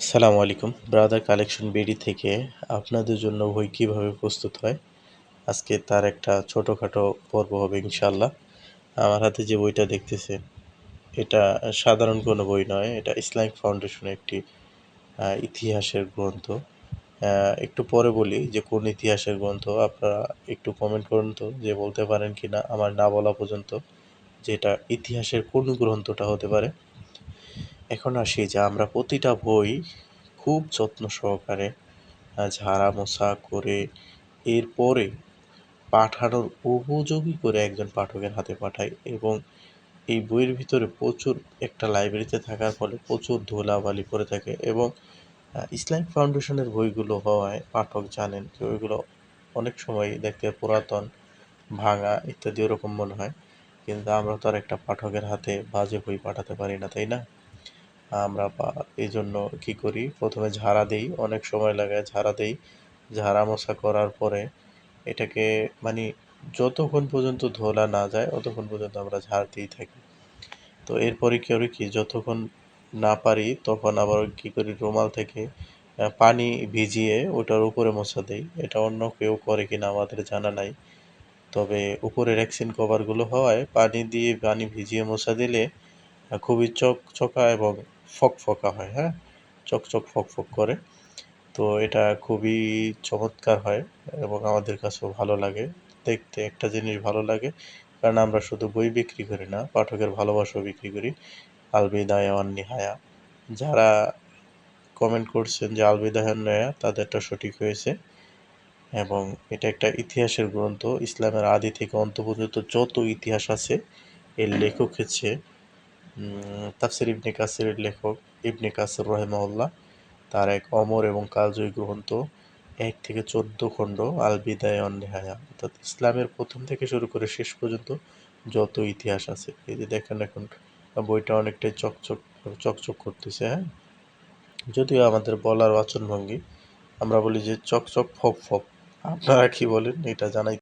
আসসালামু আলাইকুম। Brother collection BD থেকে আপনাদের জন্য বই কীভাবে প্রস্তুত হয়, আজকে তার একটা ছোটোখাটো পর্ব হবে ইনশাআল্লাহ। আমার হাতে যে বইটা দেখতেছেন, এটা সাধারণ কোনো বই নয়। এটা ইসলামিক ফাউন্ডেশনের একটি ইতিহাসের গ্রন্থ। একটু পরে বলি যে কোন ইতিহাসের গ্রন্থ। আপনারা একটু কমেন্ট করুন তো যে বলতে পারেন কিনা আমার না বলা পর্যন্ত যে এটা ইতিহাসের কোন গ্রন্থটা হতে পারে। এখন আসি যে আমরা প্রতিটা বই খুব যত্ন সহকারে ঝাড়া মোছা করে এরপরে পাঠানোর উপযোগী করে একজন পাঠকের হাতে পাঠাই, এবং এই বইয়ের ভিতরে প্রচুর একটা লাইব্রেরিতে থাকার ফলে প্রচুর ধুলাবালি পড়ে থাকে, এবং ইসলামিক ফাউন্ডেশনের বইগুলো হওয়ায় পাঠক জানেন যে ওইগুলো অনেক সময় দেখতে পুরাতন, ভাঙা ইত্যাদি ওরকম মনে হয়। কিন্তু আমরা তো আর একটা পাঠকের হাতে বাজে বই পাঠাতে পারি না, তাই না? আমরা এই জন্য কী করি, প্রথমে ঝাড়া দিই, অনেক সময় লাগে ঝাড়া দিই। ঝাড়া মোছা করার পরে এটাকে মানে যতক্ষণ পর্যন্ত ধোলা না যায় ততক্ষণ পর্যন্ত আমরা ঝাড়তেই থাকি। তো এরপরে করি কি, যতক্ষণ না পারি তখন আবার কী করি, রুমাল থেকে পানি ভিজিয়ে ওটার উপরে মোছা দেই। এটা অন্য কেউ করে কিনা আমাদের জানা নাই। তবে উপরে রেক্সিন কভারগুলো হওয়ায় পানি ভিজিয়ে মোছা দিলে খুবই চকচকা এবং ফকফকা হয়, হ্যাঁ? চকচক ফকফক করে। তো এটা খুবই চমৎকার হয় এবং আমাদের কাছেও ভালো লাগে। দেখতে একটা জিনিস ভালো লাগে, কারণ আমরা শুধু বই বিক্রি করি না, পাঠকের ভালোবাসাও বিক্রি করি। আল বিদায়া ওয়ান নিহায়া। যারা কমেন্ট করছেন যে আল বিদায়া ওয়ান নিহায়া, তাদেরটা সঠিক হয়েছে। এবং এটা একটা ইতিহাসের গ্রন্থ। ইসলামের আদি থেকে অন্ত পর্যন্ত যত ইতিহাস আছে, এর লেখক হচ্ছে তাফসির ইবনে কাসিরের লেখক ইবনে কাসির রাহিমাহুল্লাহ। তার এক অমর এবং কালজয়ী গ্রন্থ ১ থেকে ১৪ খণ্ড আল বিদায়া ওয়ান নিহায়া, অর্থাৎ ইসলামের প্রথম থেকে শুরু করে শেষ পর্যন্ত যত ইতিহাস আছে। এই যে দেখেন এখন বইটা অনেকটাই চকচক করতেছে, হ্যাঁ? যদিও আমাদের বলার বাচনভঙ্গি, আমরা বলি যে চকচক ফক। আপনারা কি বলেন এটা জানাই।